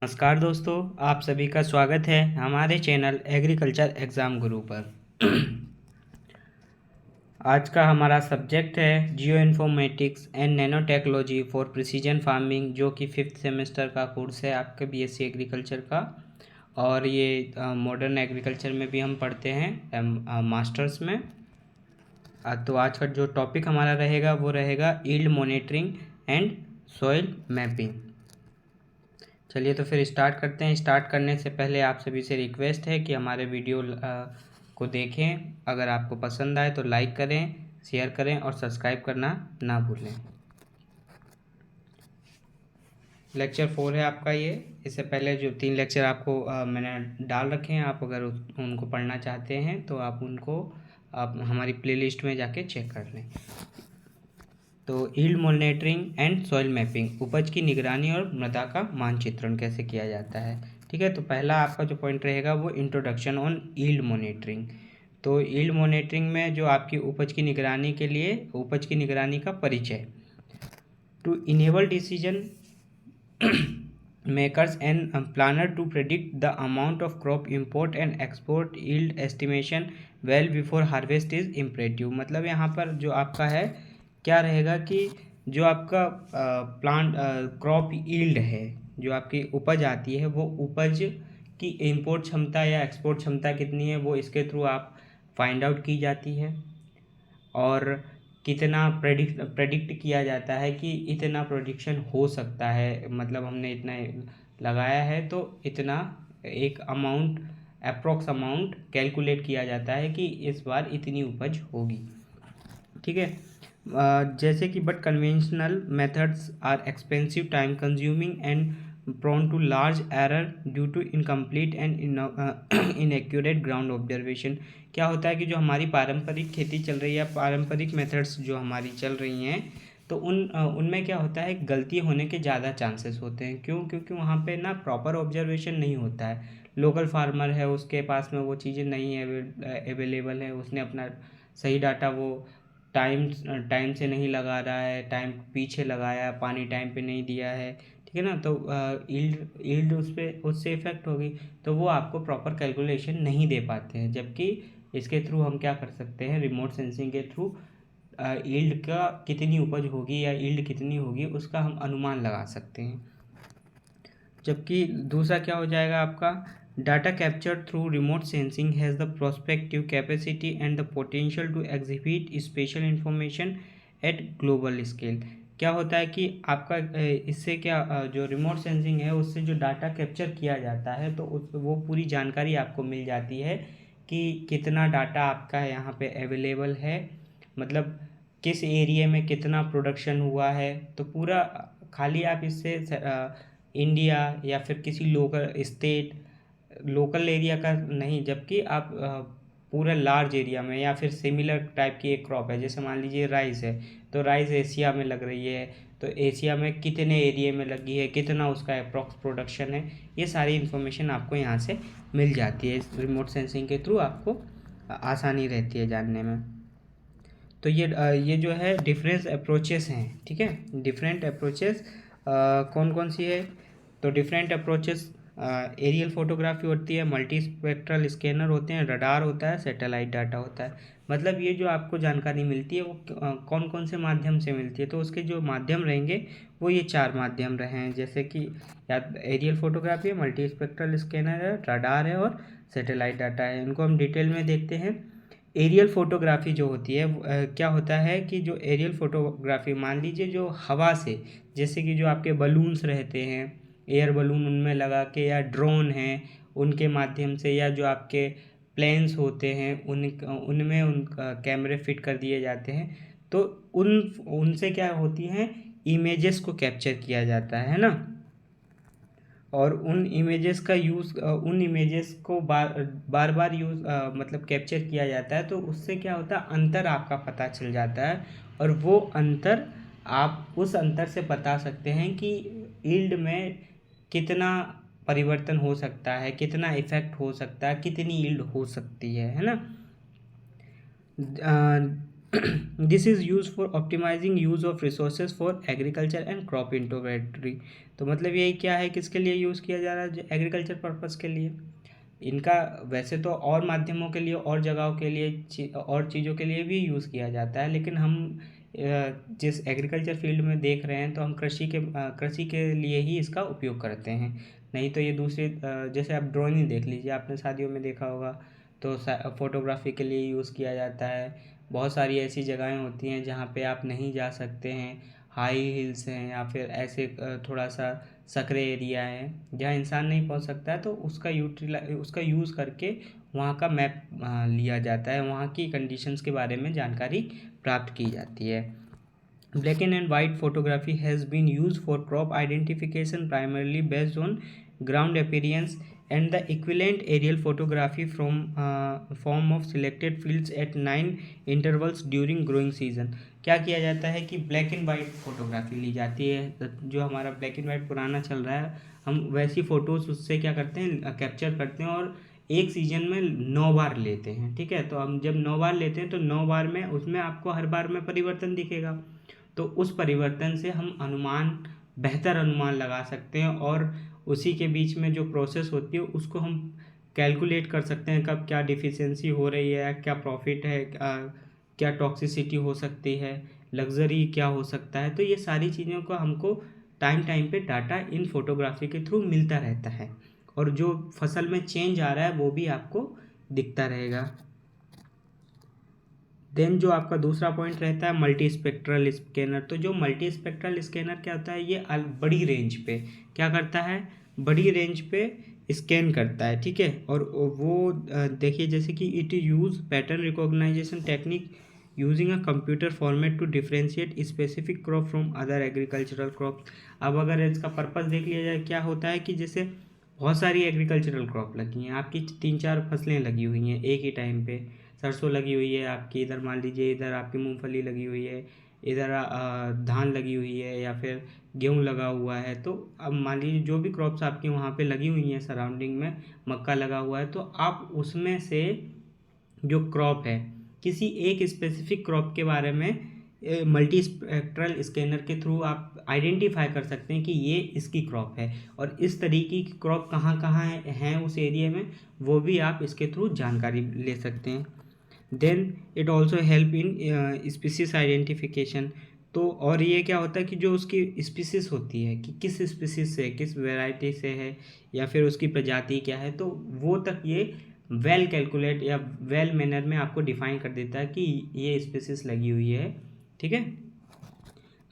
नमस्कार दोस्तों, आप सभी का स्वागत है हमारे चैनल एग्रीकल्चर एग्ज़ाम गुरु पर। आज का हमारा सब्जेक्ट है geo informatics and nano technology for precision farming, जो कि 5th सेमेस्टर का कोर्स है आपके बीएससी एग्रीकल्चर का। और ये मॉडर्न एग्रीकल्चर में भी हम पढ़ते हैं मास्टर्स में। तो आज का जो टॉपिक हमारा रहेगा वो रहेगा yield monitoring and soil mapping. चलिए तो फिर स्टार्ट करते हैं। स्टार्ट करने से पहले आप सभी से रिक्वेस्ट है कि हमारे वीडियो को देखें। अगर आपको पसंद आए तो लाइक करें, शेयर करें और सब्सक्राइब करना ना भूलें। लेक्चर 4 है आपका ये। इससे पहले जो 3 लेक्चर आपको मैंने डाल रखे हैं, आप अगर उनको पढ़ना चाहते हैं तो आप उनको हमारी प्लेलिस्ट में जाके चेक कर लें। तो yield monitoring and soil mapping, उपज की निगरानी और मृदा का मानचित्रण कैसे किया जाता है। ठीक है, तो पहला आपका जो पॉइंट रहेगा वो इंट्रोडक्शन ऑन यील्ड मॉनिटरिंग। तो यील्ड मॉनिटरिंग में जो आपकी उपज की निगरानी के लिए उपज की निगरानी का परिचय। To enable decision makers and planner to predict the amount of crop import and export, yield estimation well before harvest is imperative. मतलब यहाँ पर जो आपका है क्या रहेगा कि जो आपका प्लांट क्रॉप यील्ड है, जो आपकी उपज आती है, वो उपज की इंपोर्ट क्षमता या एक्सपोर्ट क्षमता कितनी है, वो इसके थ्रू आप फाइंड आउट की जाती है। और कितना प्रेडिक्ट किया जाता है कि इतना प्रोडिक्शन हो सकता है, मतलब हमने इतना लगाया है तो इतना एक अमाउंट, अप्रोक्स अमाउंट कैलकुलेट किया जाता है कि इस बार इतनी उपज होगी। ठीक है, जैसे कि but conventional methods are expensive, time consuming and prone to large error due to incomplete and inaccurate ground observation. क्या होता है कि जो हमारी पारंपरिक खेती चल रही है, पारंपरिक मेथड्स जो हमारी चल रही हैं, तो उनमें क्या होता है, गलती होने के ज़्यादा चांसेस होते हैं। क्यों? क्योंकि वहाँ पे ना प्रॉपर ऑब्जर्वेशन नहीं होता है। लोकल फार्मर है, उसके पास में वो चीज़ें नहीं अवेलेबल है, उसने अपना सही डाटा वो टाइम से नहीं लगा रहा है, टाइम पीछे लगाया, पानी टाइम पे नहीं दिया है। ठीक है ना, तो यील्ड उससे इफेक्ट होगी, तो वो आपको प्रॉपर कैलकुलेशन नहीं दे पाते हैं। जबकि इसके थ्रू हम क्या कर सकते हैं, रिमोट सेंसिंग के थ्रू यील्ड का कितनी उपज होगी या यील्ड कितनी होगी उसका हम अनुमान लगा सकते हैं। जबकि दूसरा क्या हो जाएगा आपका, data capture through remote sensing has the prospective capacity and the potential to exhibit special information at global scale. क्या होता है कि आपका इससे क्या जो रिमोट सेंसिंग है उससे जो डाटा कैप्चर किया जाता है तो वो पूरी जानकारी आपको मिल जाती है कि कितना डाटा आपका यहाँ पे अवेलेबल है, मतलब किस एरिया में कितना प्रोडक्शन हुआ है। तो पूरा खाली आप इससे इंडिया या फिर किसी लोकल स्टेट, लोकल एरिया का नहीं, जबकि आप पूरा लार्ज एरिया में या फिर सिमिलर टाइप की एक क्रॉप है, जैसे मान लीजिए राइस है, तो राइस एशिया में लग रही है, तो एशिया में कितने एरिया में लगी है, कितना उसका अप्रॉक्स प्रोडक्शन है, ये सारी इन्फॉर्मेशन आपको यहाँ से मिल जाती है। इस रिमोट सेंसिंग के थ्रू आपको आसानी रहती है जानने में। तो ये जो है डिफरेंस अप्रोचेस हैं। ठीक है, डिफरेंट अप्रोचेस कौन कौन सी है, तो डिफरेंट अप्रोचेस एरियल फोटोग्राफी होती है, मल्टी स्पेक्ट्रल स्कैनर होते हैं, रडार होता है, सैटेलाइट डाटा होता है। मतलब ये जो आपको जानकारी मिलती है वो कौन कौन से माध्यम से मिलती है, तो उसके जो माध्यम रहेंगे वो ये 4 माध्यम रहे हैं, जैसे कि या एरियल फोटोग्राफी है, मल्टी स्पेक्ट्रल स्कैनर है, रडार है और सैटेलाइट डाटा है। इनको हम डिटेल में देखते हैं। एरियल फोटोग्राफी जो होती है क्या होता है कि जो एरियल फोटोग्राफी, मान लीजिए जो हवा से, जैसे कि जो आपके बलून्स रहते हैं, एयर बलून उनमें लगा के, या ड्रोन हैं उनके माध्यम से, या जो आपके प्लेन्स होते हैं उनमें कैमरे फिट कर दिए जाते हैं, तो उनसे क्या होती हैं, इमेजेस को कैप्चर किया जाता है ना। और उन इमेजेस का यूज़, उन इमेजेस को बार बार यूज़ मतलब कैप्चर किया जाता है, तो उससे क्या होता है, अंतर आपका पता चल जाता है। और वो अंतर, आप उस अंतर से बता सकते हैं कि यील्ड में कितना परिवर्तन हो सकता है, कितना इफेक्ट हो सकता है, कितनी यील्ड हो सकती है ना। This is use for optimising use of resources for agriculture and crop inventory. तो मतलब यही क्या है, किसके लिए यूज़ किया जा रहा है, एग्रीकल्चर पर्पज़ के लिए। इनका वैसे तो और माध्यमों के लिए और जगहों के लिए और चीज़ों के लिए भी यूज़ किया जाता है, लेकिन हम जिस एग्रीकल्चर फील्ड में देख रहे हैं तो हम कृषि के लिए ही इसका उपयोग करते हैं। नहीं तो ये दूसरे जैसे आप ड्रोन ही देख लीजिए, आपने शादियों में देखा होगा, तो फोटोग्राफी के लिए यूज़ किया जाता है। बहुत सारी ऐसी जगहें होती हैं जहाँ पे आप नहीं जा सकते हैं, हाई हिल्स हैं या फिर ऐसे थोड़ा सा सकरे एरिया है जहाँ इंसान नहीं पहुँच सकता है, तो उसका यूज़ करके वहाँ का मैप लिया जाता है, वहाँ की कंडीशंस के बारे में जानकारी प्राप्त की जाती है। Black and white photography has been used for crop identification primarily based on ground appearance and the equivalent aerial photography from form of selected fields at 9 intervals during growing season। क्या किया जाता है कि ब्लैक एंड वाइट फोटोग्राफी ली जाती है, जो हमारा black and white पुराना चल रहा है, हम वैसी फ़ोटोज़ उससे क्या करते हैं, कैप्चर करते हैं और एक सीजन में 9 बार लेते हैं। ठीक है, तो हम जब 9 बार लेते हैं तो 9 बार में उसमें आपको हर बार में परिवर्तन दिखेगा, तो उस परिवर्तन से हम बेहतर अनुमान लगा सकते हैं और उसी के बीच में जो प्रोसेस होती है उसको हम कैलकुलेट कर सकते हैं, कब क्या डिफिशियंसी हो रही है, क्या प्रॉफिट है, क्या टॉक्सिसिटी हो सकती है, लग्जरी क्या हो सकता है। तो ये सारी चीज़ों का हमको टाइम टाइम पे डाटा इन फोटोग्राफी के थ्रू मिलता रहता है, और जो फसल में चेंज आ रहा है वो भी आपको दिखता रहेगा। देन जो आपका दूसरा पॉइंट रहता है मल्टी स्पेक्ट्रल स्कैनर। तो जो मल्टी स्पेक्ट्रल स्कैनर क्या होता है, ये बड़ी रेंज पे क्या करता है, बड़ी रेंज पे स्कैन करता है। ठीक है, और वो देखिए जैसे कि it use pattern recognization technique using a computer format to differentiate specific crop from other agricultural crops. अब अगर इसका पर्पस देख लिया जाए, क्या होता है कि जैसे बहुत सारी एग्रीकल्चरल क्रॉप लगी हैं, आपकी 3-4 फसलें लगी हुई हैं एक ही टाइम पे, सरसों लगी हुई है आपकी, इधर मान लीजिए इधर आपकी मूंगफली लगी हुई है, इधर धान लगी हुई है या फिर गेहूं लगा हुआ है। तो अब मान लीजिए जो भी क्रॉप्स आपकी वहाँ पे लगी हुई हैं सराउंडिंग में, मक्का लगा हुआ है, तो आप उसमें से जो क्रॉप है, किसी एक स्पेसिफिक क्रॉप के बारे में मल्टी स्पेक्ट्रल स्कैनर के थ्रू आप आइडेंटिफाई कर सकते हैं कि ये इसकी क्रॉप है, और इस तरीके की क्रॉप कहाँ कहाँ हैं उस एरिया में, वो भी आप इसके थ्रू जानकारी ले सकते हैं। Then it also help in species identification. तो और ये क्या होता है कि जो उसकी स्पीसीज होती है कि किस स्पीसीज से, किस वैरायटी से है या फिर उसकी प्रजाति क्या है, तो वो तक ये वेल कैलकुलेट या वेल मैनर में आपको डिफाइन कर देता है कि ये स्पीसीज लगी हुई है। ठीक है,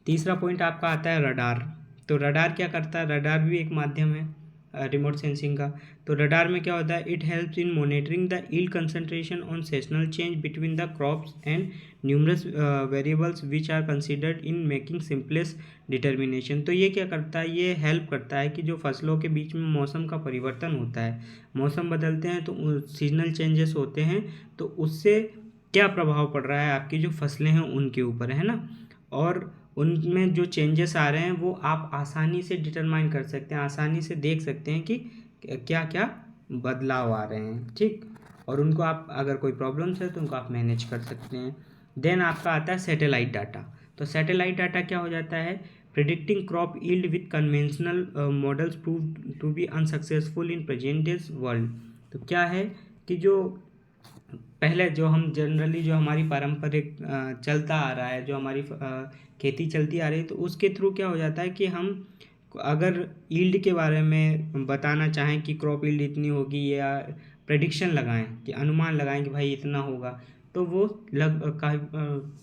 तीसरा पॉइंट आपका आता है रडार। तो रडार क्या करता है, रडार भी एक माध्यम है रिमोट सेंसिंग का। तो रडार में क्या होता है, it helps in monitoring the yield concentration on seasonal change between the crops and numerous variables which are considered in making simplest determination. तो ये क्या करता है, ये हेल्प करता है कि जो फसलों के बीच में मौसम का परिवर्तन होता है, मौसम बदलते हैं तो सीजनल चेंजेस होते हैं, तो उससे क्या प्रभाव पड़ रहा है आपकी जो फसलें हैं उनके ऊपर, है ना, और उनमें जो चेंजेस आ रहे हैं वो आप आसानी से डिटरमाइन कर सकते हैं, आसानी से देख सकते हैं कि क्या क्या बदलाव आ रहे हैं। ठीक, और उनको आप अगर कोई प्रॉब्लम्स है तो उनको आप मैनेज कर सकते हैं। देन आपका आता है सैटेलाइट डाटा। तो सैटेलाइट डाटा क्या हो जाता है, predicting crop yield with conventional models prove to be unsuccessful in present days world. तो क्या है कि जो पहले जो हम जनरली जो हमारी पारंपरिक चलता आ रहा है, जो हमारी खेती चलती आ रही है, तो उसके थ्रू क्या हो जाता है कि हम अगर यील्ड के बारे में बताना चाहें कि क्रॉप यील्ड इतनी होगी, या प्रेडिक्शन लगाएं कि अनुमान लगाएं कि भाई इतना होगा, तो वो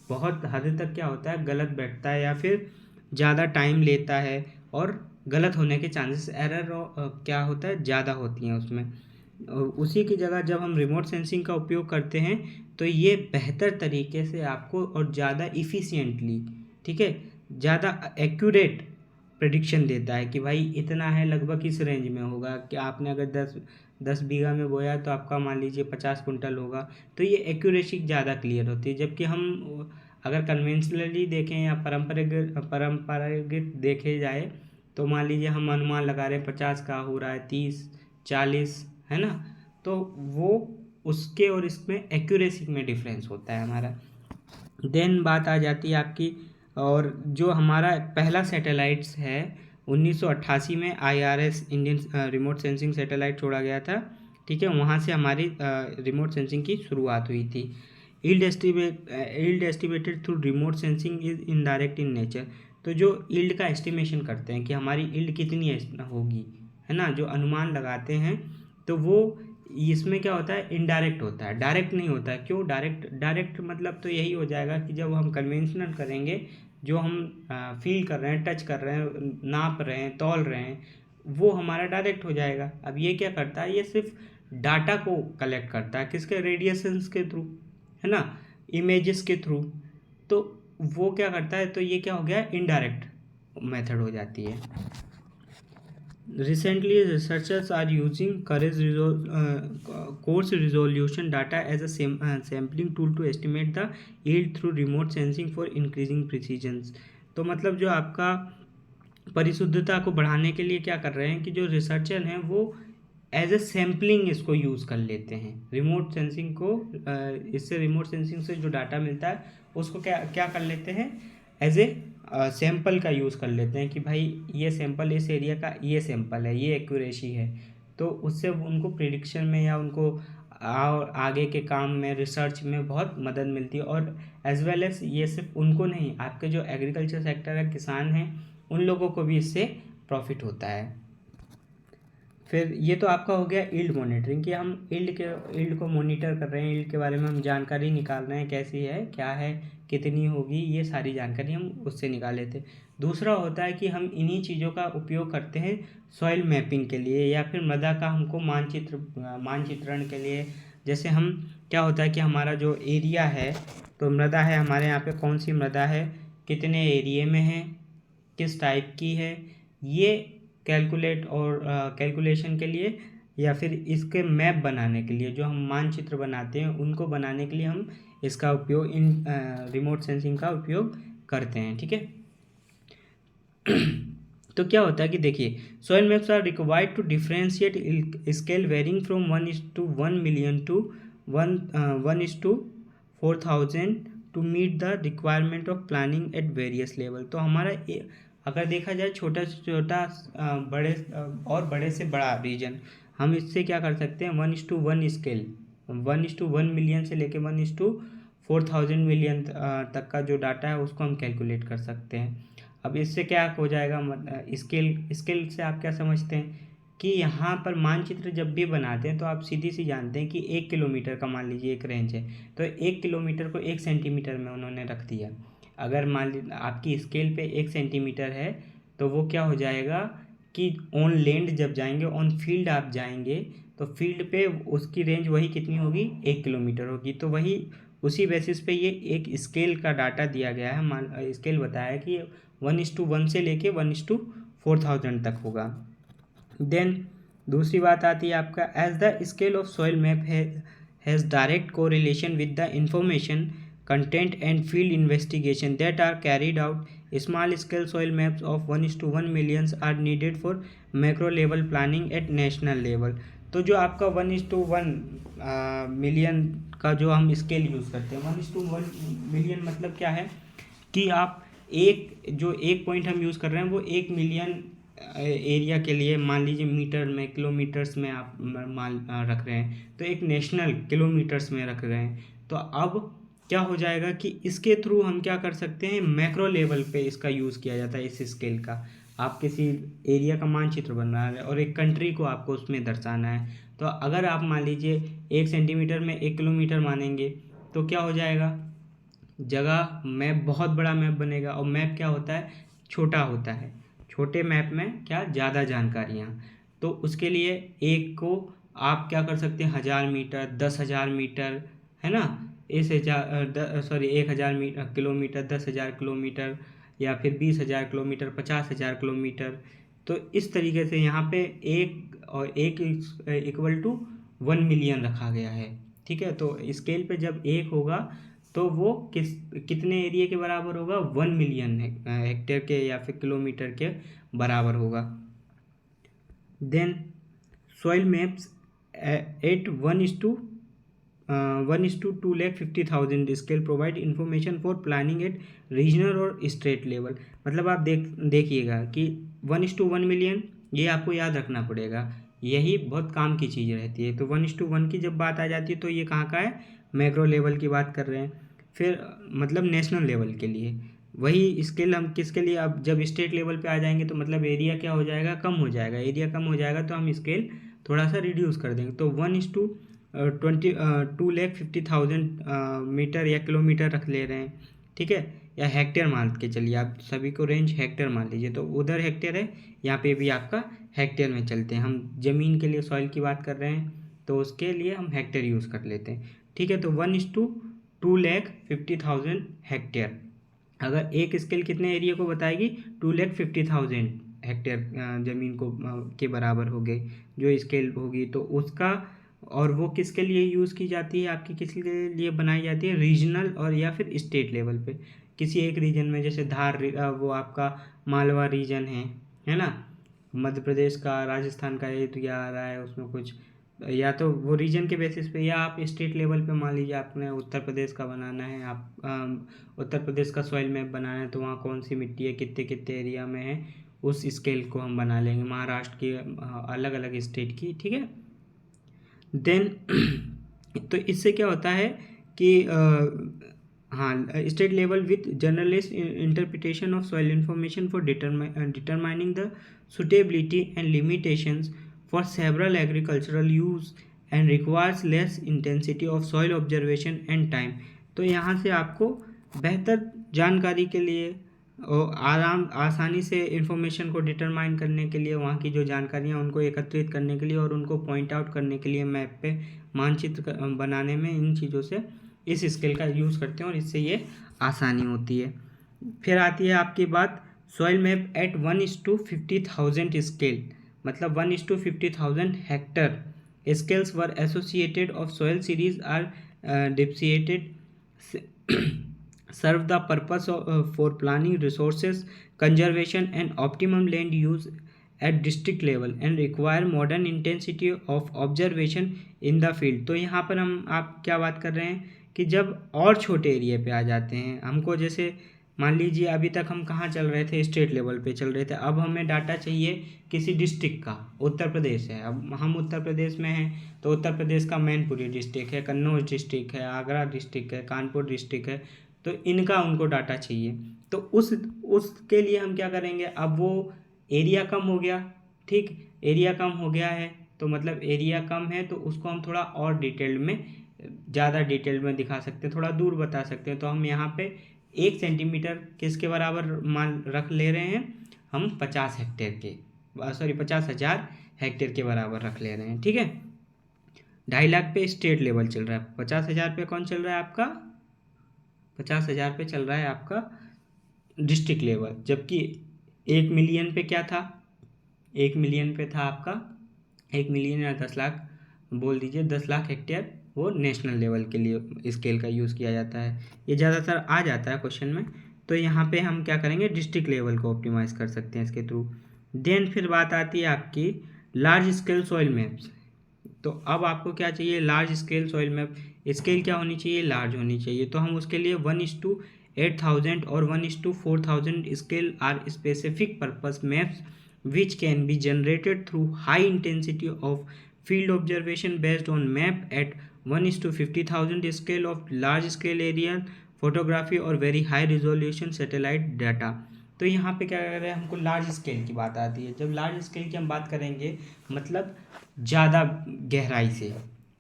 बहुत हद तक क्या होता है गलत बैठता है या फिर ज़्यादा टाइम लेता है, और गलत होने के चांसेस एरर क्या होता है ज़्यादा होती हैं उसमें। उसी की जगह जब हम रिमोट सेंसिंग का उपयोग करते हैं तो ये बेहतर तरीके से आपको और ज़्यादा इफ़िशियंटली, ठीक है, ज़्यादा एक्यूरेट प्रेडिक्शन देता है कि भाई इतना है, लगभग इस रेंज में होगा, कि आपने अगर 10 बीघा में बोया तो आपका मान लीजिए 50 कुंटल होगा। तो ये एक्यूरेसी ज़्यादा क्लियर होती है, जबकि हम अगर कन्वेंशनली देखें या परंपरागत देखे जाए तो मान लीजिए हम अनुमान लगा रहे हैं 50 का हो रहा है, 30-40, है ना, तो वो उसके और इसमें एक्यूरेसी में डिफरेंस होता है हमारा। देन बात आ जाती है आपकी, और जो हमारा पहला सैटेलाइट्स है 1988 में IRS Indian remote sensing satellite छोड़ा गया था, ठीक है। वहाँ से हमारी रिमोट सेंसिंग की शुरुआत हुई थी। Yield estimated through remote sensing is indirect in nature. तो जो ईल्ड का एस्टिमेशन करते हैं कि हमारी ईल्ड कितनी होगी, है ना, जो अनुमान लगाते हैं, तो वो इसमें क्या होता है, इनडायरेक्ट होता है, डायरेक्ट नहीं होता है। क्यों डायरेक्ट मतलब तो यही हो जाएगा कि जब हम कन्वेंशनल करेंगे, जो हम फील कर रहे हैं, टच कर रहे हैं, नाप रहे हैं, तौल रहे हैं, वो हमारा डायरेक्ट हो जाएगा। अब ये क्या करता है, ये सिर्फ डाटा को कलेक्ट करता है, किसके, रेडिएशंस के थ्रू, है ना, इमेजेस के थ्रू। तो वो क्या करता है, तो ये क्या हो गया, इनडायरेक्ट मेथड हो जाती है। Recently, researchers are using coarse resolution data as a sampling tool to estimate the yield through remote sensing for increasing precision. तो मतलब जो आपका परिशुद्धता को बढ़ाने के लिए क्या कर रहे हैं कि जो रिसर्चर हैं वो एज ए सैम्पलिंग इसको यूज़ कर लेते हैं, रिमोट सेंसिंग को। इससे रिमोट सेंसिंग से जो डाटा मिलता है उसको क्या क्या कर लेते हैं, एज ए सैंपल का यूज़ कर लेते हैं कि भाई ये सैंपल, इस एरिया का ये सैंपल है, ये एक्यूरेसी है। तो उससे उनको प्रिडिक्शन में या उनको आगे के काम में, रिसर्च में बहुत मदद मिलती है। और एज वेल एज ये सिर्फ उनको नहीं, आपके जो एग्रीकल्चर सेक्टर है, किसान हैं, उन लोगों को भी इससे प्रॉफिट होता है। फिर ये तो आपका हो गया ईल्ड मॉनिटरिंग, कि हम ईल्ड को मॉनिटर कर रहे हैं, ईल्ड के बारे में हम जानकारी निकाल रहे हैं, कैसी है, क्या है, कितनी होगी, ये सारी जानकारी हम उससे निकाल लेते हैं। दूसरा होता है कि हम इन्हीं चीज़ों का उपयोग करते हैं सॉइल मैपिंग के लिए, या फिर मृदा का हमको मानचित्रण के लिए। जैसे हम, क्या होता है कि हमारा जो एरिया है, तो मृदा है हमारे यहाँ पे, कौन सी मृदा है, कितने एरिए में है, किस टाइप की है, ये कैलकुलेट और कैलकुलेशन के लिए, या फिर इसके मैप बनाने के लिए, जो हम मानचित्र बनाते हैं उनको बनाने के लिए हम इसका उपयोग, इन रिमोट सेंसिंग का उपयोग करते हैं, ठीक है। तो क्या होता है कि देखिए, soil maps are required to differentiate scale varying from 1:1 million to 1:4,000 to meet the requirement of planning at various level. तो हमारा अगर देखा जाए छोटा से छोटा, बड़े और बड़े से बड़ा रीजन, हम इससे क्या कर सकते हैं, 1:1 स्केल, 1:1 मिलियन से लेके 1:4,000 मिलियन तक का जो डाटा है उसको हम कैलकुलेट कर सकते हैं। अब इससे क्या हो जाएगा, स्केल से आप क्या समझते हैं कि यहाँ पर मानचित्र जब भी बनाते हैं तो आप सीधी सी जानते हैं कि 1 किलोमीटर का मान लीजिए एक रेंज है, तो 1 किलोमीटर को 1 सेंटीमीटर में उन्होंने रख दिया। अगर मान लीजिए आपकी स्केल पे 1 सेंटीमीटर है, तो वो क्या हो जाएगा कि ऑन लैंड जब जाएंगे, ऑन फील्ड आप जाएंगे, तो फील्ड पे उसकी रेंज वही कितनी होगी, 1 किलोमीटर होगी। तो वही उसी बेसिस पे ये एक स्केल का डाटा दिया गया है, स्केल बताया कि 1:1 से लेके 1:4,000 तक होगा। देन दूसरी बात आती है आपका, as the scale of soil map has direct correlation with the information content and field investigation that are carried out. Small scale soil maps of 1:1 millions are needed for macro level planning at national level. तो जो आपका 1:1 million का जो हम scale use करते हैं, 1:1 million मतलब क्या है कि आप एक पॉइंट हम यूज़ कर रहे हैं वो 1 मिलियन एरिया के लिए, मान लीजिए मीटर में, किलोमीटर्स में आप मान रख रहे हैं, तो एक नेशनल किलोमीटर्स में रख रहे हैं। तो अब क्या हो जाएगा कि इसके थ्रू हम क्या कर सकते हैं, मैक्रो लेवल पे इसका यूज़ किया जाता है, इस स्केल का। आप किसी एरिया का मानचित्र बना रहे हैं और एक कंट्री को आपको उसमें दर्शाना है, तो अगर आप मान लीजिए 1 सेंटीमीटर में 1 किलोमीटर मानेंगे, तो क्या हो जाएगा, जगह मैप बहुत बड़ा मैप बनेगा। और मैप क्या होता है, छोटा होता है, छोटे मैप में क्या, ज़्यादा जानकारियाँ। तो उसके लिए एक को आप क्या कर सकते हैं, 1000 मीटर, 10,000 मीटर, है ना, 1,000 किलोमीटर, 10,000 किलोमीटर, या फिर 20,000 किलोमीटर, 50,000 किलोमीटर। तो इस तरीके से यहाँ पे एक और एक इक्वल टू 1 मिलियन रखा गया है, ठीक है। तो स्केल पे जब एक होगा तो वो कितने एरिया के बराबर होगा, 1 मिलियन हेक्टेयर के या फिर किलोमीटर के बराबर होगा। Then soil maps at 1:1 1:250,000 scale provide information for planning at regional और स्टेट लेवल। मतलब आप देखिएगा कि 1:1 मिलियन, ये आपको याद रखना पड़ेगा, यही बहुत काम की चीज़ रहती है। तो 1:1 की जब बात आ जाती है तो ये कहाँ का है, मैक्रो लेवल की बात कर रहे हैं। फिर मतलब नेशनल लेवल के लिए वही स्केल हम किसके लिए, अब जब स्टेट लेवल पे आ जाएंगे तो मतलब एरिया क्या हो जाएगा, कम हो जाएगा। एरिया कम हो जाएगा तो हम स्केल थोड़ा सा रिड्यूस कर देंगे। तो 2,50,000 मीटर या किलोमीटर रख ले रहे हैं, ठीक है, या हेक्टेयर मान के चलिए, आप सभी को रेंज हेक्टेयर मान लीजिए। तो उधर हेक्टेयर है, यहाँ पे भी आपका हेक्टेयर में चलते हैं। हम ज़मीन के लिए सॉइल की बात कर रहे हैं तो उसके लिए हम हेक्टेयर यूज़ कर लेते हैं, ठीक है। तो 1:250,000 हेक्टेयर, अगर एक स्केल कितने एरिया को बताएगी, 2,50,000 हेक्टेयर ज़मीन को के बराबर हो गई जो स्केल होगी। तो उसका, और वो किसके लिए यूज़ की जाती है, आपकी किसके लिए बनाई जाती है, रीजनल और या फिर स्टेट लेवल पे। किसी एक रीजन में, जैसे वो आपका मालवा रीजन है ना, मध्य प्रदेश का, राजस्थान का एरिया आ रहा है उसमें कुछ, या तो वो रीजन के बेसिस पे, या आप स्टेट लेवल पे मान लीजिए आपने उत्तर प्रदेश का बनाना है, आप उत्तर प्रदेश का सॉइल मैप बनाना है तो वहाँ कौन सी मिट्टी है, कितने कितने एरिया में है, उस स्केल को हम बना लेंगे। महाराष्ट्र की अलग अलग स्टेट की, ठीक है। देन तो इससे क्या होता है कि हाँ, state level with journalist interpretation of soil information for determining the suitability and limitations for several agricultural use and requires less intensity of soil observation and time. तो यहाँ से आपको बेहतर जानकारी के लिए और आसानी से इंफॉर्मेशन को डिटरमाइन करने के लिए, वहाँ की जो जानकारियाँ उनको एकत्रित करने के लिए और उनको पॉइंट आउट करने के लिए मैप पे मानचित्र बनाने में इन चीज़ों से इस स्केल का यूज़ करते हैं और इससे ये आसानी होती है। फिर आती है आपकी बात सॉइल मैप एट 1:50,000 स्केल, मतलब 1:50,000 hectare scales were associated of soil series are differentiated serve the purpose for planning resources conservation and optimum land use at district level and require modern intensity of observation in the field। तो यहाँ पर आप क्या बात कर रहे हैं कि जब और छोटे एरिया पे आ जाते हैं हमको, जैसे मान लीजिए अभी तक हम कहाँ चल रहे थे, स्टेट लेवल पे चल रहे थे, अब हमें डाटा चाहिए किसी डिस्ट्रिक्ट का, उत्तर प्रदेश है, अब हम उत्तर प्रदेश में हैं तो उत्तर प्रदेश का मैनपुरी डिस्ट्रिक्ट है, कन्नौज डिस्ट्रिक्ट है, आगरा डिस्ट्रिक्ट है, कानपुर डिस्ट्रिक्ट है, तो इनका उनको डाटा चाहिए। तो उसके लिए हम क्या करेंगे, अब वो एरिया कम हो गया, ठीक, एरिया कम हो गया है तो मतलब एरिया कम है तो उसको हम थोड़ा और डिटेल में, ज़्यादा डिटेल में दिखा सकते हैं, थोड़ा दूर बता सकते हैं। तो हम यहाँ पे 1 सेंटीमीटर किसके बराबर मान रख ले रहे हैं, हम 50 हेक्टेयर के, सॉरी 50,000 हेक्टेयर के बराबर रख ले रहे हैं, ठीक है। 2.5 लाख पे स्टेट लेवल चल रहा है, 50,000 पे कौन चल रहा है आपका, 50,000 पे चल रहा है आपका डिस्ट्रिक्ट लेवल, जबकि 1 मिलियन पे क्या था, 1 मिलियन पे था आपका 1 मिलियन या 10 लाख बोल दीजिए, 10 लाख हेक्टेयर वो नेशनल लेवल के लिए स्केल का यूज़ किया जाता है। ये ज़्यादातर आ जाता है क्वेश्चन में, तो यहाँ पे हम क्या करेंगे, डिस्ट्रिक्ट लेवल को ऑप्टिमाइज़ कर सकते हैं इसके थ्रू। देन फिर बात आती है आपकी लार्ज स्केल सॉइल मैप्स। तो अब आपको क्या चाहिए, large scale soil map, scale क्या होनी चाहिए, लार्ज होनी चाहिए। तो हम उसके लिए 1:8,000 और 1:4,000 scale are specific purpose maps which can be generated through high intensity of field observation based on map at 1:50,000 scale of large scale area photography और very high resolution satellite data। तो यहाँ पे क्या कर रहे हैं, हमको लार्ज स्केल की बात आती है। जब लार्ज स्केल की हम बात करेंगे मतलब ज़्यादा गहराई से,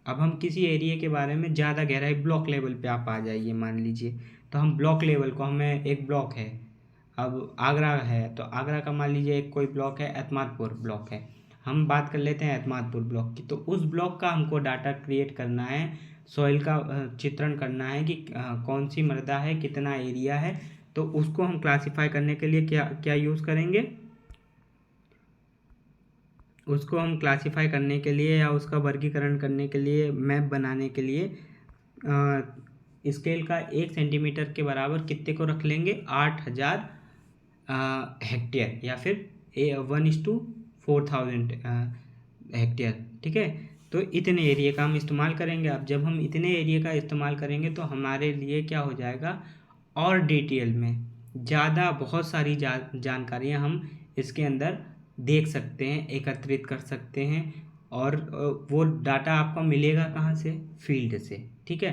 अब हम किसी एरिया के बारे में ज़्यादा गहराई, ब्लॉक लेवल पे आप आ जाइए मान लीजिए, तो हम ब्लॉक लेवल को, हमें एक ब्लॉक है, अब आगरा है तो आगरा का मान लीजिए एक कोई ब्लॉक है, एतमादपुर ब्लॉक है, हम बात कर लेते हैं एतमादपुर ब्लॉक की। तो उस ब्लॉक का हमको डाटा क्रिएट करना है, सॉइल का चित्रण करना है कि कौन सी मृदा है, कितना एरिया है। तो उसको हम क्लासिफाई करने के लिए क्या क्या यूज़ करेंगे, उसको हम क्लासिफाई करने के लिए या उसका वर्गीकरण करने के लिए, मैप बनाने के लिए स्केल का 1 सेंटीमीटर के बराबर कितने को रख लेंगे, 8,000 हेक्टेयर या फिर 1:4,000 हेक्टेयर, ठीक है। तो इतने एरिया का हम इस्तेमाल करेंगे। अब जब हम इतने एरिया का इस्तेमाल करेंगे तो हमारे लिए क्या हो जाएगा, और डिटेल में ज़्यादा बहुत सारी जानकारियाँ हम इसके अंदर देख सकते हैं, एकत्रित कर सकते हैं। और वो डाटा आपको मिलेगा कहाँ से, फील्ड से। ठीक है,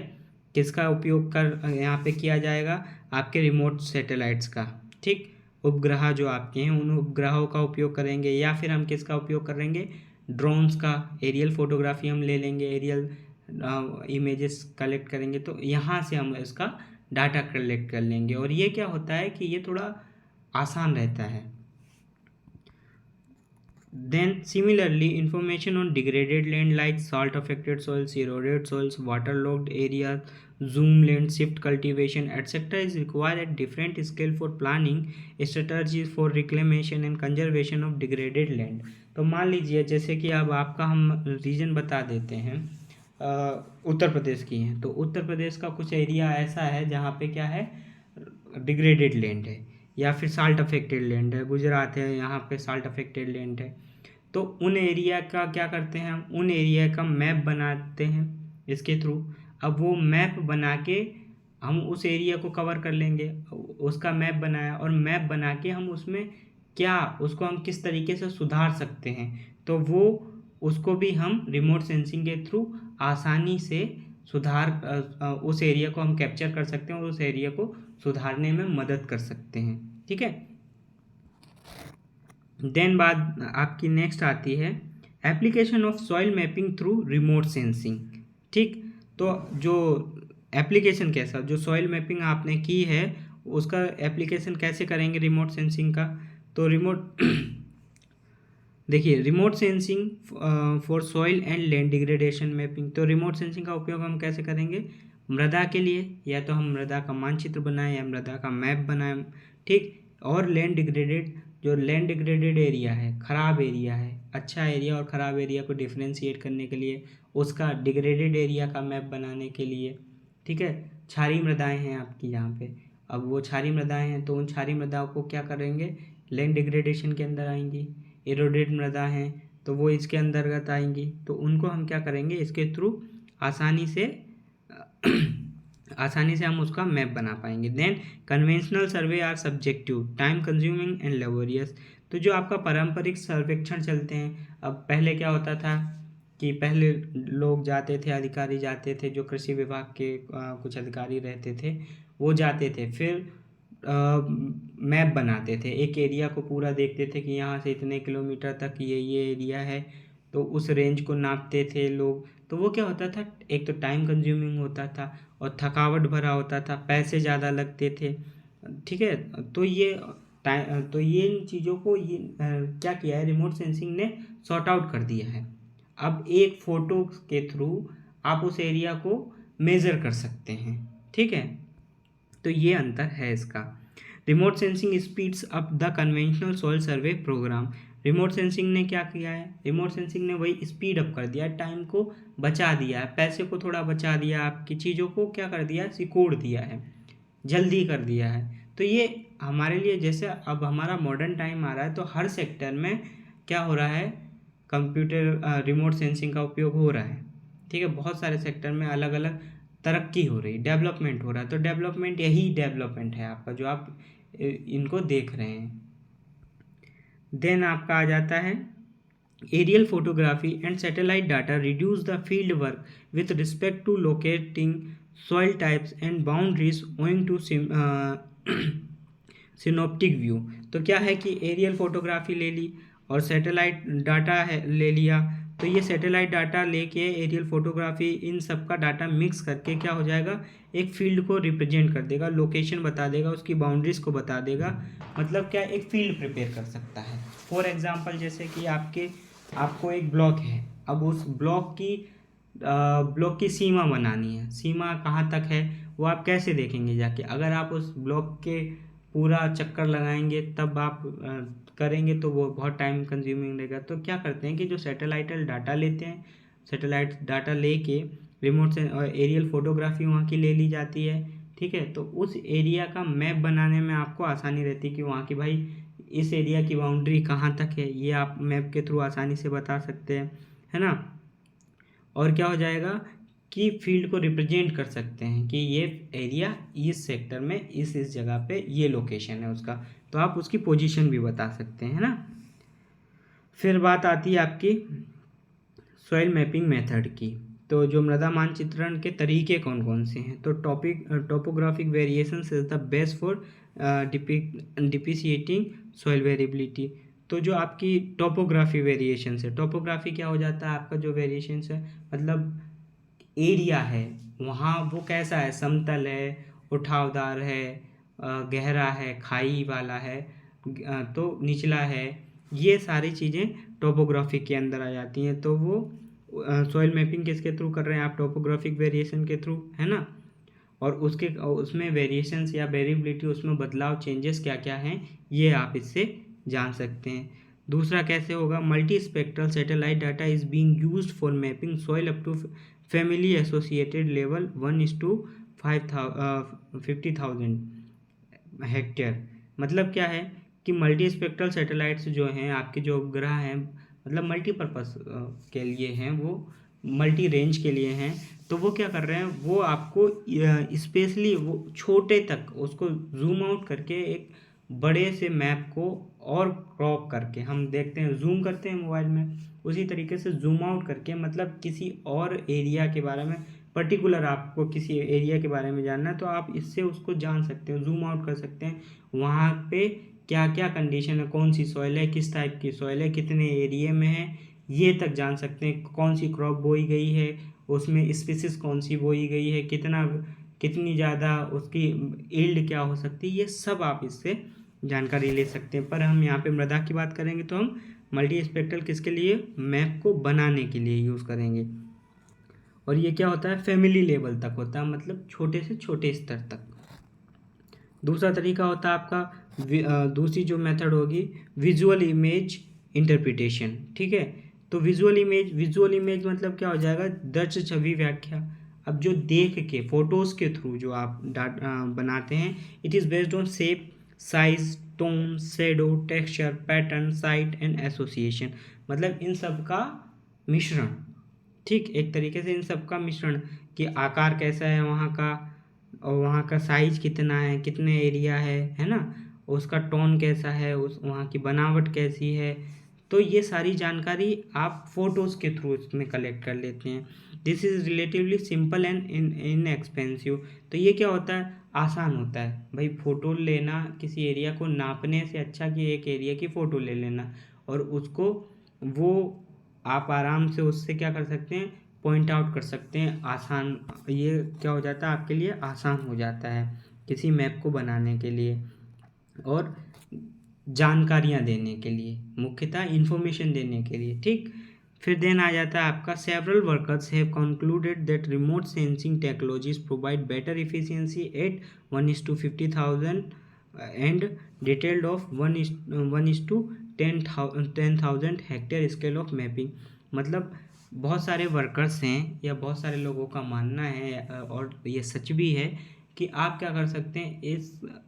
किसका उपयोग कर यहाँ पे किया जाएगा, आपके रिमोट सैटेलाइट्स का। ठीक, उपग्रह जो आपके हैं उन उपग्रहों का उपयोग करेंगे, या फिर हम किसका उपयोग करेंगे, ड्रोन्स का। एरियल फोटोग्राफी हम ले लेंगे, एरियल इमेजेस कलेक्ट करेंगे, तो यहाँ से हम इसका डाटा कलेक्ट कर लेंगे। और ये क्या होता है कि ये थोड़ा आसान रहता है। Then similarly, information on degraded land like salt affected soils, eroded soils, waterlogged areas, zoom land, shift cultivation, etc. is required at different scale for planning strategies for reclamation and conservation of degraded land. तो मान लीजिए जैसे कि अब आपका हम reason बता देते हैं, उत्तर प्रदेश की हैं, तो उत्तर प्रदेश का कुछ एरिया ऐसा है जहाँ पे क्या है, डिग्रेडेड लैंड है, या फिर साल्ट अफेक्टेड लैंड है। गुजरात है, यहाँ पे साल्ट अफेक्टेड लैंड है। तो उन एरिया का क्या करते हैं हम, उन एरिया का मैप बनाते हैं इसके थ्रू। अब वो मैप बना के हम उस एरिया को कवर कर लेंगे, उसका मैप बनाया, और मैप बना के हम उसमें क्या, उसको हम किस तरीके से सुधार सकते हैं, तो वो उसको भी हम रिमोट सेंसिंग के थ्रू आसानी से सुधार, उस एरिया को हम कैप्चर कर सकते हैं और उस एरिया को सुधारने में मदद कर सकते हैं। ठीक है, देन बाद आपकी नेक्स्ट आती है application of soil mapping through remote sensing. ठीक, तो जो एप्लीकेशन कैसा, जो सॉइल मैपिंग आपने की है उसका एप्लीकेशन कैसे करेंगे रिमोट सेंसिंग का, तो रिमोट देखिए, remote sensing for soil and land degradation mapping. तो रिमोट सेंसिंग का उपयोग हम कैसे करेंगे, मृदा के लिए, या तो हम मृदा का मानचित्र बनाएं या मृदा का मैप बनाएं। ठीक, और लैंड डिग्रेडेड, जो लैंड डिग्रेडेड एरिया है, ख़राब एरिया है, अच्छा एरिया और ख़राब एरिया को डिफ्रेंशिएट करने के लिए, उसका डिग्रेडेड एरिया का मैप बनाने के लिए। ठीक है, क्षारीय मृदाएँ हैं आपकी यहाँ पे, अब वो क्षारीय मृदाएँ हैं तो उन क्षारीय मृदाओं को क्या करेंगे, लैंड डिग्रेडेशन के अंदर आएंगी। इरोडेड मृदा हैं तो वो इसके अंतर्गत आएंगी, तो उनको हम क्या करेंगे, इसके थ्रू आसानी से हम उसका मैप बना पाएंगे। Then conventional survey are subjective, time consuming and laborious. तो जो आपका पारंपरिक सर्वेक्षण चलते हैं, अब पहले क्या होता था कि पहले लोग जाते थे, अधिकारी जाते थे, जो कृषि विभाग के कुछ अधिकारी रहते थे, वो जाते थे, फिर मैप बनाते थे, एक एरिया को पूरा देखते थे कि यहाँ से इतने किलोमीटर तक ये एरिया है, तो उस रेंज को नापते थे लोग। तो वो क्या होता था, एक तो टाइम कंज्यूमिंग होता था और थकावट भरा होता था, पैसे ज़्यादा लगते थे। ठीक है, तो ये इन चीज़ों को क्या किया है, रिमोट सेंसिंग ने सॉर्ट आउट कर दिया है। अब एक फ़ोटो के थ्रू आप उस एरिया को मेज़र कर सकते हैं। ठीक है, तो ये अंतर है इसका। Remote sensing speeds up the conventional soil survey program. Remote sensing ने क्या किया है, रिमोट सेंसिंग ने वही स्पीड अप कर दिया, टाइम को बचा दिया है, पैसे को थोड़ा बचा दिया, आपकी चीज़ों को क्या कर दिया, सिकोड़ दिया है, जल्दी कर दिया है। तो ये हमारे लिए, जैसे अब हमारा मॉडर्न टाइम आ रहा है तो हर सेक्टर में क्या हो रहा है, कंप्यूटर रिमोट सेंसिंग का उपयोग हो रहा है। ठीक है, बहुत सारे सेक्टर में अलग अलग तरक्की हो रही, डेवलपमेंट हो रहा है। तो डेवलपमेंट, यही डेवलपमेंट है आपका जो आप इनको देख रहे हैं। देन आपका आ जाता है aerial photography and satellite data reduce the field work with respect to locating soil types and boundaries owing to synoptic view. तो क्या है कि एरियल फोटोग्राफी ले ली और सैटेलाइट डाटा है ले लिया, तो ये सैटेलाइट डाटा लेके एरियल फोटोग्राफी, इन सब का डाटा मिक्स करके क्या हो जाएगा, एक फील्ड को रिप्रेजेंट कर देगा, लोकेशन बता देगा, उसकी बाउंड्रीज को बता देगा। मतलब क्या, एक फील्ड प्रिपेयर कर सकता है। फॉर एग्जांपल जैसे कि आपको एक ब्लॉक है, अब उस ब्लॉक की सीमा बनानी है, सीमा कहाँ तक है वो आप कैसे देखेंगे जाके, अगर आप उस ब्लॉक के पूरा चक्कर लगाएंगे तब आप करेंगे तो वो बहुत टाइम कंज्यूमिंग रहेगा। तो क्या करते हैं कि जो सैटेलाइटल डाटा लेते हैं, सैटेलाइट डाटा लेके रिमोट से एरियल फोटोग्राफी वहाँ की ले ली जाती है। ठीक है, तो उस एरिया का मैप बनाने में आपको आसानी रहती है कि वहाँ की भाई इस एरिया की बाउंड्री कहाँ तक है, ये आप मैप के थ्रू आसानी से बता सकते हैं, है ना। और क्या हो जाएगा कि फील्ड को रिप्रेजेंट कर सकते हैं कि ये एरिया इस सेक्टर में इस जगह पे ये लोकेशन है उसका, तो आप उसकी पोजीशन भी बता सकते हैं ना। फिर बात आती है आपकी सॉइल मैपिंग मेथड की। तो जो मृदा मानचित्रण के तरीके कौन कौन से हैं, तो topographic variation is the best for depreciating soil variability. तो जो आपकी टोपोग्राफी वेरिएशन है, टोपोग्राफी क्या हो जाता है आपका जो वेरिएशन है, मतलब एरिया है वहाँ वो कैसा है, समतल है, उठावदार है, गहरा है, खाई वाला है, तो निचला है, ये सारी चीज़ें टोपोग्राफी के अंदर आ जाती हैं। तो वो सॉइल मैपिंग किसके थ्रू कर रहे हैं आप, टोपोग्राफिक वेरिएशन के थ्रू, है ना। और उसमें वेरिएशंस या वेरिएबिलिटी, उसमें बदलाव, चेंजेस क्या क्या हैं, ये आप इससे जान सकते हैं। दूसरा कैसे होगा, multi spectral satellite data is being used for mapping soil up to family associated level 1:50,000 hectare. मतलब क्या है कि मल्टी स्पेक्ट्रल सैटेलाइट्स जो हैं आपके जो उपग्रह हैं, मतलब मल्टीपर्पज़ के लिए हैं, वो मल्टी रेंज के लिए हैं। तो वो क्या कर रहे हैं, वो आपको स्पेशली वो छोटे तक उसको जूम आउट करके एक बड़े से मैप को और क्रॉप करके, हम देखते हैं जूम करते हैं मोबाइल में, उसी तरीके से जूम आउट करके, मतलब किसी और एरिया के बारे में, पर्टिकुलर आपको किसी एरिया के बारे में जानना है तो आप इससे उसको जान सकते हो, जूम आउट कर सकते हैं। वहाँ पे क्या क्या कंडीशन है, कौन सी सॉइल है, किस टाइप की सॉइल है, कितने एरिया में है, ये तक जान सकते हैं। कौन सी क्रॉप बोई गई है, उसमें स्पीसीज कौन सी बोई गई है, कितनी ज़्यादा उसकी यील्ड क्या हो सकती है, ये सब आप इससे जानकारी ले सकते हैं। पर हम यहाँ पे मृदा की बात करेंगे तो हम मल्टी स्पेक्ट्रल किसके लिए, मैप को बनाने के लिए यूज़ करेंगे। और ये क्या होता है, फैमिली लेवल तक होता है, मतलब छोटे से छोटे स्तर तक। दूसरा तरीका होता है आपका दूसरी जो मेथड होगी विजुअल इमेज इंटरप्रिटेशन, ठीक है। तो विजुअल इमेज मतलब क्या हो जाएगा, दृश्य छवि व्याख्या। अब जो देख के फोटोज़ के थ्रू जो आप बनाते हैं, it is based on shape, size, tone, shadow, texture, pattern, site and association. मतलब इन सब का मिश्रण, ठीक, एक तरीके से इन सब का मिश्रण कि आकार कैसा है वहाँ का, और वहाँ का साइज कितना है, कितने एरिया है ना, उसका टोन कैसा है, उस वहाँ की बनावट कैसी है। तो ये सारी जानकारी आप फोटोज़ के थ्रू इसमें कलेक्ट कर लेते हैं। This is relatively simple and inexpensive. तो ये क्या होता है, आसान होता है भाई, फ़ोटो लेना किसी एरिया को नापने से अच्छा कि एक एरिया की फ़ोटो ले लेना, और उसको वो आप आराम से उससे क्या कर सकते हैं, पॉइंट आउट कर सकते हैं। आसान, ये क्या हो जाता है आपके लिए, आसान हो जाता है किसी मैप को बनाने के लिए और जानकारियाँ देने के लिए, मुख्यतः इन्फॉर्मेशन देने के लिए, ठीक। फिर देन आ जाता है आपका several workers have concluded that remote sensing technologies provide better efficiency at 1:50,000 and detailed of 1:10,000 hectare scale of mapping. मतलब बहुत सारे वर्कर्स हैं या बहुत सारे लोगों का मानना है, और ये सच भी है, कि आप क्या कर सकते हैं,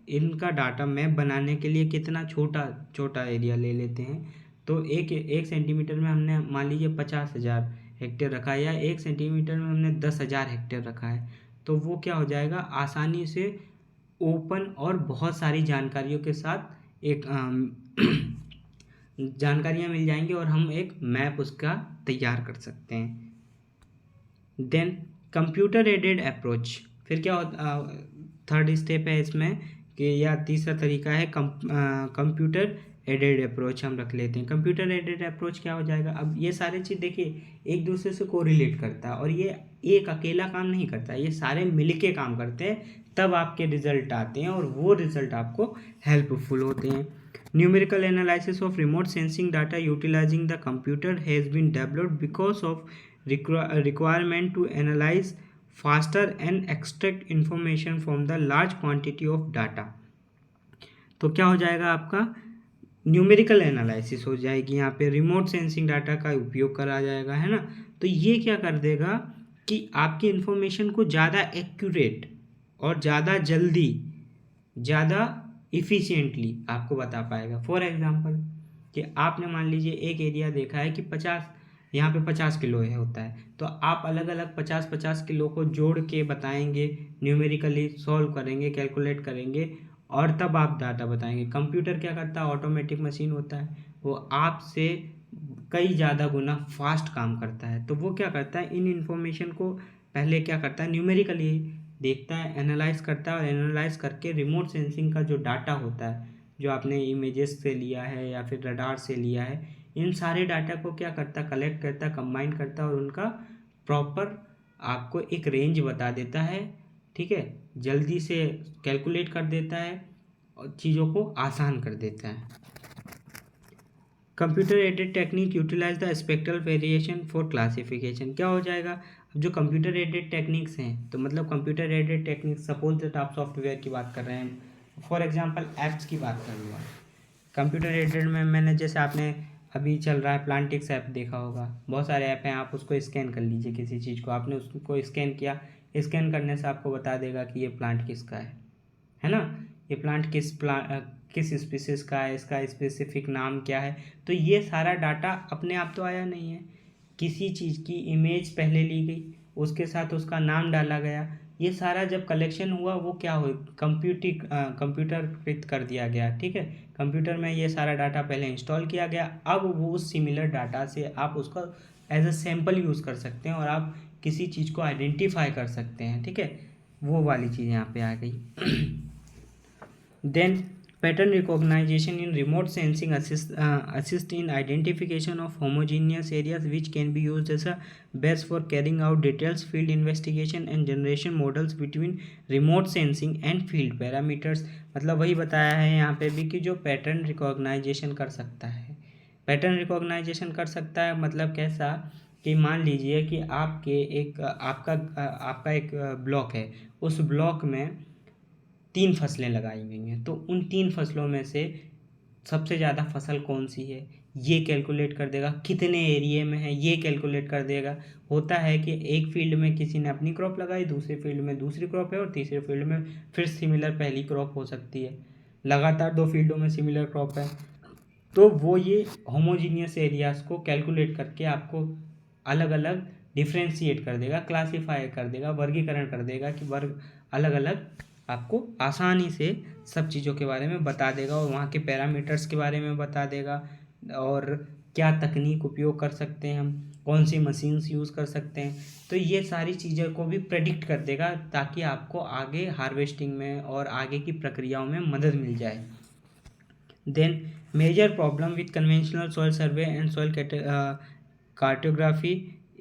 इनका डाटा मैप बनाने के लिए कितना छोटा एरिया ले लेते हैं। तो एक सेंटीमीटर में हमने मान लीजिए 50,000 हेक्टेयर रखा है, या 1 सेंटीमीटर में हमने 10,000 हेक्टेयर रखा है, तो वो क्या हो जाएगा, आसानी से ओपन और बहुत सारी जानकारियों के साथ एक जानकारियाँ मिल जाएंगी और हम एक मैप उसका तैयार कर सकते हैं। देन कंप्यूटर एडेड अप्रोच, फिर क्या होता, थर्ड स्टेप है इसमें कि, या तीसरा तरीका है कंप्यूटर एडेड अप्रोच हम रख लेते हैं। कंप्यूटर एडेड अप्रोच क्या हो जाएगा, अब ये सारे चीज़ देखिए एक दूसरे से कोरिलेट करता है, और ये एक अकेला काम नहीं करता, ये सारे मिलके काम करते हैं, तब आपके रिजल्ट आते हैं और वो रिजल्ट आपको हेल्पफुल होते हैं। Numerical analysis of remote sensing data utilizing the computer has been developed because of requirement to analyze faster and extract information from the large quantity of data। तो क्या हो जाएगा आपका, न्यूमेरिकल एनालिसिस हो जाएगी, यहाँ पे रिमोट सेंसिंग डाटा का उपयोग करा जाएगा, है ना। तो ये क्या कर देगा कि आपकी इन्फॉर्मेशन को ज़्यादा एक्यूरेट और ज़्यादा जल्दी, ज़्यादा इफ़िशिएंटली आपको बता पाएगा। फॉर एग्जांपल कि आपने मान लीजिए एक एरिया देखा है कि 50 यहाँ पे 50 किलो है होता है, तो आप अलग अलग 50-50 किलो को जोड़ के बताएंगे, न्यूमेरिकली सॉल्व करेंगे, कैलकुलेट करेंगे और तब आप डाटा बताएंगे। कंप्यूटर क्या करता है, ऑटोमेटिक मशीन होता है, वो आपसे कई ज़्यादा गुना फास्ट काम करता है। तो वो क्या करता है, इन इन्फॉर्मेशन को पहले क्या करता है, न्यूमेरिकली देखता है, एनालाइज करता है, और एनालाइज करके रिमोट सेंसिंग का जो डाटा होता है, जो आपने इमेजेस से लिया है या फिर रडार से लिया है, इन सारे डाटा को क्या करता, कलेक्ट करता, कंबाइन करता और उनका प्रॉपर आपको एक रेंज बता देता है। ठीक है, जल्दी से कैलकुलेट कर देता है और चीज़ों को आसान कर देता है। Computer aided technique utilize the spectral variation for classification. क्या हो जाएगा, अब जो कंप्यूटर एडेड टेक्निक्स हैं, तो मतलब computer aided techniques, suppose that आप सॉफ्टवेयर की बात कर रहे हैं, फॉर एग्जांपल ऐप्स की बात कर लूँगा। कंप्यूटर एडेड में मैंने, जैसे आपने अभी चल रहा है प्लांटिक्स ऐप देखा होगा, बहुत सारे ऐप हैं, आप उसको स्कैन कर लीजिए, किसी चीज़ को आपने उसको स्कैन किया, स्कैन करने से आपको बता देगा कि ये प्लांट किसका है ना, ये प्लांट किस स्पीसीज का है, इसका स्पेसिफिक नाम क्या है। तो ये सारा डाटा अपने आप तो आया नहीं है, किसी चीज़ की इमेज पहले ली गई, उसके साथ उसका नाम डाला गया, ये सारा जब कलेक्शन हुआ वो क्या हो, कंप्यूटरकृत कर दिया गया। ठीक है, कंप्यूटर में ये सारा डाटा पहले इंस्टॉल किया गया, अब वो उस सिमिलर डाटा से आप उसका एज अ सैम्पल यूज़ कर सकते हैं और आप किसी चीज़ को आइडेंटिफाई कर सकते हैं। ठीक है, वो वाली चीज़ यहाँ पे आ गई। Then pattern recognition in remote sensing assist in identification of homogeneous areas, which can be used as a base for carrying out detailed field investigation and generation models between remote sensing and field parameters। मतलब वही बताया है यहाँ पे भी कि जो pattern recognition कर सकता है, पैटर्न रिकॉग्नाइजेशन कर सकता है मतलब कैसा, कि मान लीजिए कि आपका एक ब्लॉक है, उस ब्लॉक में 3 फसलें लगाई हुई हैं, तो उन 3 फसलों में से सबसे ज़्यादा फसल कौन सी है ये कैलकुलेट कर देगा, कितने एरिए में है ये कैलकुलेट कर देगा। होता है कि एक फील्ड में किसी ने अपनी क्रॉप लगाई, दूसरे फील्ड में दूसरी क्रॉप है और तीसरे फील्ड में फिर सिमिलर पहली क्रॉप हो सकती है, लगातार 2 फील्डों में सिमिलर क्रॉप है, तो वो ये होमोजीनियस एरियाज़ को कैलकुलेट करके आपको अलग अलग डिफ्रेंशिएट कर देगा, क्लासीफाई कर देगा, वर्गीकरण कर देगा कि वर्ग अलग अलग आपको आसानी से सब चीज़ों के बारे में बता देगा और वहाँ के पैरामीटर्स के बारे में बता देगा और क्या तकनीक उपयोग कर सकते हैं हम, कौन सी मशीन्स यूज़ कर सकते हैं। तो ये सारी चीज़ों को भी प्रेडिक्ट कर देगा ताकि आपको आगे हार्वेस्टिंग में और आगे की प्रक्रियाओं में मदद मिल जाए। Then major problem with conventional soil survey and soil cartography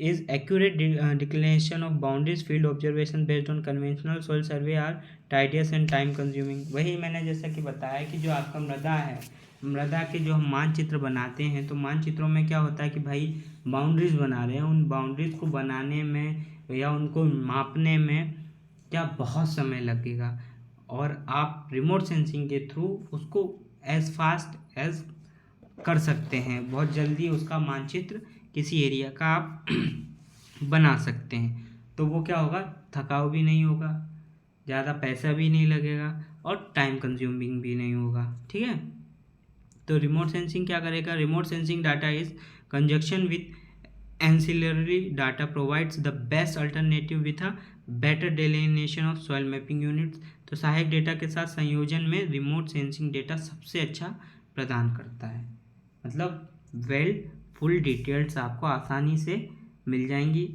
is accurate declination of boundaries. Field observation based on conventional soil survey are tedious and time consuming। वही मैंने जैसा कि बताया कि जो आपका मृदा है, मृदा के जो हम मानचित्र बनाते हैं, तो मानचित्रों में क्या होता है कि भाई बाउंड्रीज बना रहे हैं, उन बाउंड्रीज को बनाने में या उनको मापने में क्या बहुत समय लगेगा, और आप रिमोट सेंसिंग के थ्रू उसको एज फास्ट एज कर सकते हैं, बहुत जल्दी उसका मानचित्र किसी एरिया का आप बना सकते हैं। तो वो क्या होगा, थकाऊ भी नहीं होगा, ज़्यादा पैसा भी नहीं लगेगा और टाइम कंज्यूमिंग भी नहीं होगा। ठीक है, तो रिमोट सेंसिंग क्या करेगा, remote sensing data is conjunction with ancillary data provides the best alternative with a better delineation of soil mapping units. तो सहायक डेटा के साथ संयोजन में रिमोट सेंसिंग डेटा सबसे अच्छा प्रदान करता है, मतलब फुल डिटेल्स आपको आसानी से मिल जाएंगी।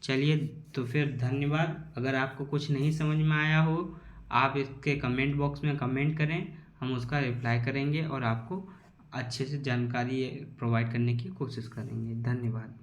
चलिए, तो फिर धन्यवाद। अगर आपको कुछ नहीं समझ में आया हो, आप इसके कमेंट बॉक्स में कमेंट करें, हम उसका रिप्लाई करेंगे और आपको अच्छे से जानकारी प्रोवाइड करने की कोशिश करेंगे। धन्यवाद।